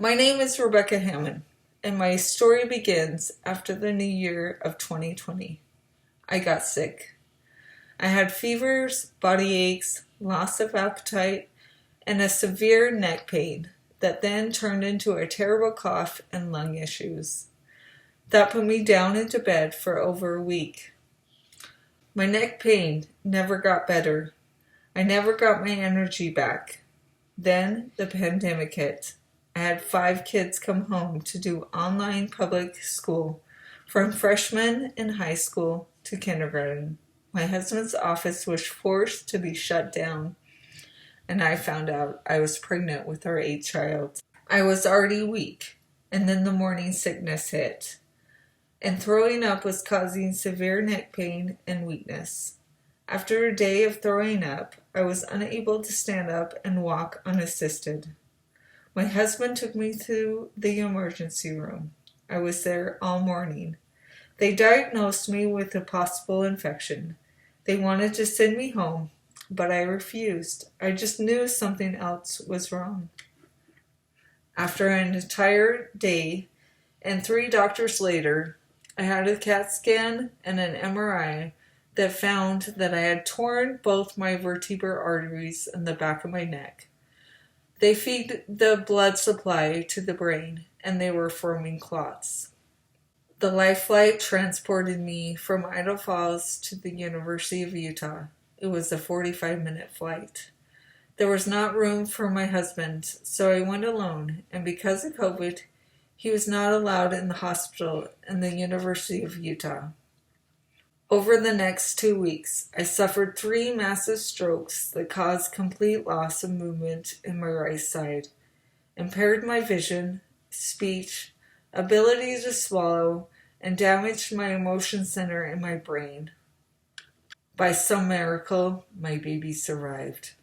My name is Rebecca Hammond, and my story begins after the new year of 2020. I got sick. I had fevers, body aches, loss of appetite, and a severe neck pain that then turned into a terrible cough and lung issues. That put me down into bed for over a week. My neck pain never got better. I never got my energy back. Then the pandemic hit. I had 5 kids come home to do online public school, from freshmen in high school to kindergarten. My husband's office was forced to be shut down, and I found out I was pregnant with our 8th child. I was already weak, and then the morning sickness hit, and throwing up was causing severe neck pain and weakness. After a day of throwing up, I was unable to stand up and walk unassisted. My husband took me to the emergency room. I was there all morning. They diagnosed me with a possible infection. They wanted to send me home, but I refused. I just knew something else was wrong. After an entire day and 3 doctors later, I had a CAT scan and an MRI that found that I had torn both my vertebral arteries in the back of my neck. They feed the blood supply to the brain, and they were forming clots. The life flight transported me from Idaho Falls to the University of Utah. It was a 45-minute flight. There was not room for my husband, so I went alone, and because of COVID, he was not allowed in the hospital in the University of Utah. Over the next 2 weeks, I suffered 3 massive strokes that caused complete loss of movement in my right side, impaired my vision, speech, ability to swallow, and damaged my emotion center in my brain. By some miracle, my baby survived.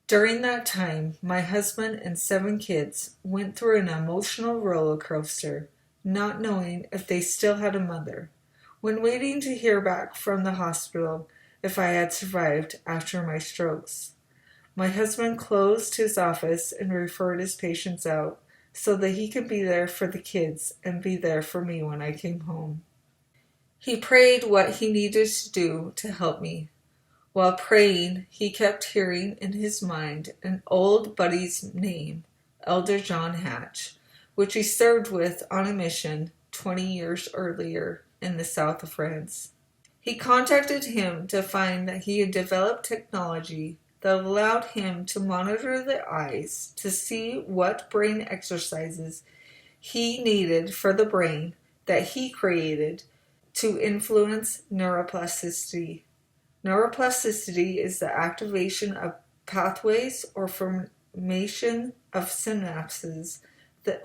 During that time, my husband and 7 kids went through an emotional roller coaster, not knowing if they still had a mother. When waiting to hear back from the hospital if I had survived after my strokes, my husband closed his office and referred his patients out so that he could be there for the kids and be there for me when I came home. He prayed what he needed to do to help me. While praying, he kept hearing in his mind an old buddy's name, Elder John Hatch, which he served with on a mission 20 years earlier in the south of France. He contacted him to find that he had developed technology that allowed him to monitor the eyes to see what brain exercises he needed for the brain that he created to influence neuroplasticity. Neuroplasticity is the activation of pathways or formation of synapses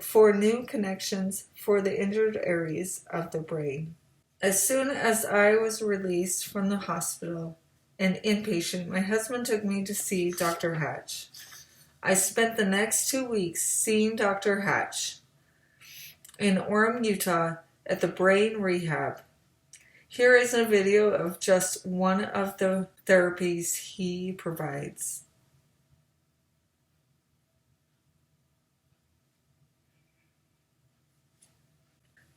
for new connections for the injured areas of the brain. As soon as I was released from the hospital and inpatient, my husband took me to see Dr. Hatch. I spent the next 2 weeks seeing Dr. Hatch in Orem, Utah at the brain rehab. Here is a video of just one of the therapies he provides.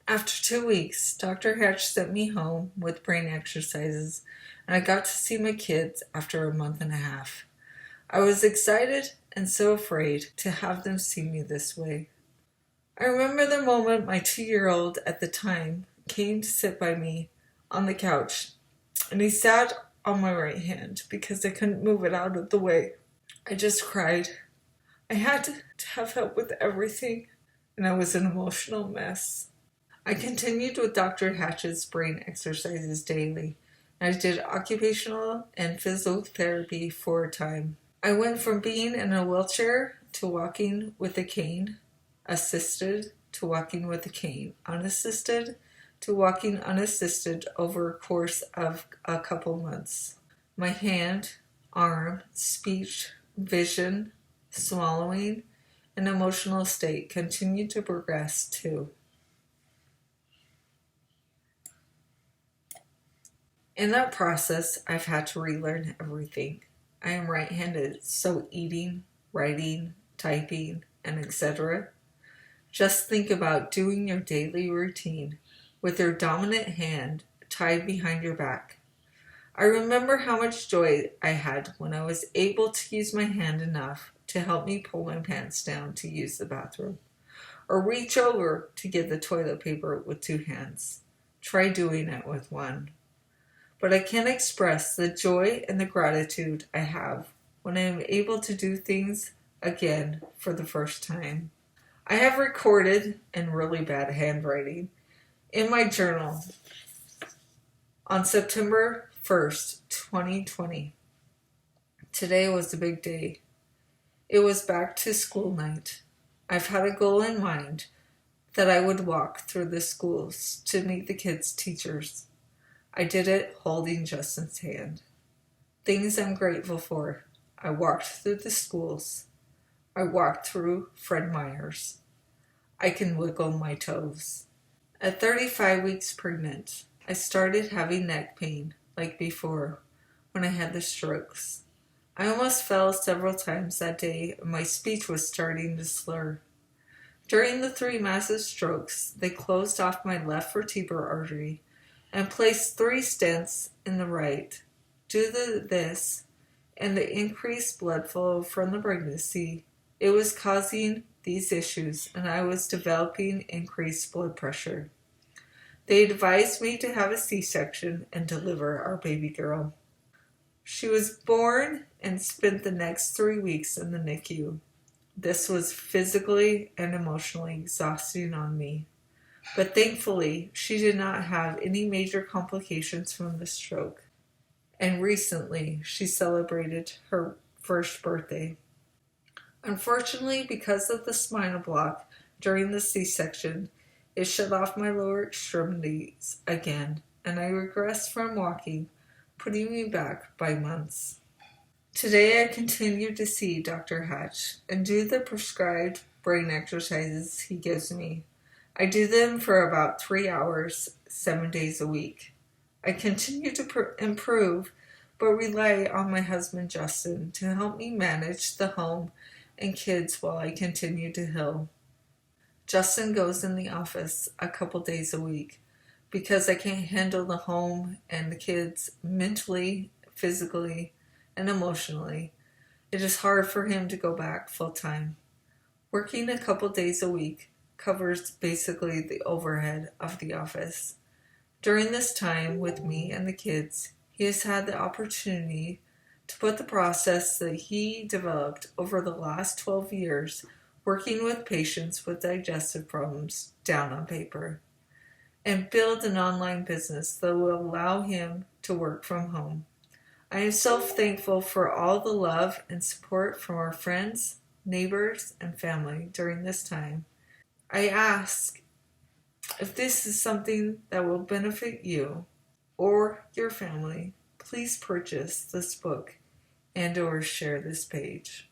After 2 weeks, Dr. Hatch sent me home with brain exercises, and I got to see my kids after a month and a half. I was excited and so afraid to have them see me this way. I remember the moment my 2-year-old at the time came to sit by me on the couch, and he sat on my right hand because I couldn't move it out of the way. I just cried. I had to have help with everything, and I was an emotional mess. I continued with Dr. Hatch's brain exercises daily. I did occupational and physical therapy for a time. I went from being in a wheelchair to walking with a cane, assisted to walking with a cane, unassisted to walking unassisted over a course of a couple months. My hand, arm, speech, vision, swallowing, and emotional state continued to progress too. In that process, I've had to relearn everything. I am right-handed, so eating, writing, typing, and etc. Just think about doing your daily routine with your dominant hand tied behind your back. I remember how much joy I had when I was able to use my hand enough to help me pull my pants down to use the bathroom, or reach over to get the toilet paper with two hands. Try doing it with one. But I can't express the joy and the gratitude I have when I am able to do things again for the first time. I have recorded, in really bad handwriting, in my journal on September 1st, 2020. Today was a big day. It was back to school night. I've had a goal in mind that I would walk through the schools to meet the kids' teachers. I did it holding Justin's hand. Things I'm grateful for. I walked through the schools. I walked through Fred Meyer's. I can wiggle my toes. At 35 weeks pregnant, I started having neck pain like before when I had the strokes. I almost fell several times that day and my speech was starting to slur. During the 3 massive strokes, they closed off my left vertebral artery and placed 3 stents in the right. Due to this and the increased blood flow from the pregnancy, it was causing these issues and I was developing increased blood pressure. They advised me to have a C-section and deliver our baby girl. She was born and spent the next 3 weeks in the NICU. This was physically and emotionally exhausting on me. But thankfully, she did not have any major complications from the stroke. And recently, she celebrated her first birthday. Unfortunately, because of the spinal block during the C-section, it shut off my lower extremities again, and I regressed from walking, putting me back by months. Today I continue to see Dr. Hatch and do the prescribed brain exercises he gives me. I do them for about 3 hours, 7 days a week. I continue to improve, but rely on my husband Justin to help me manage the home and kids while I continue to heal. Justin goes in the office a couple days a week because I can't handle the home and the kids mentally, physically, and emotionally. It is hard for him to go back full time. Working a couple days a week covers basically the overhead of the office. During this time with me and the kids, he has had the opportunity to put the process that he developed over the last 12 years working with patients with digestive problems down on paper, and build an online business that will allow him to work from home. I am so thankful for all the love and support from our friends, neighbors, and family during this time. I ask if this is something that will benefit you or your family, please purchase this book and or share this page.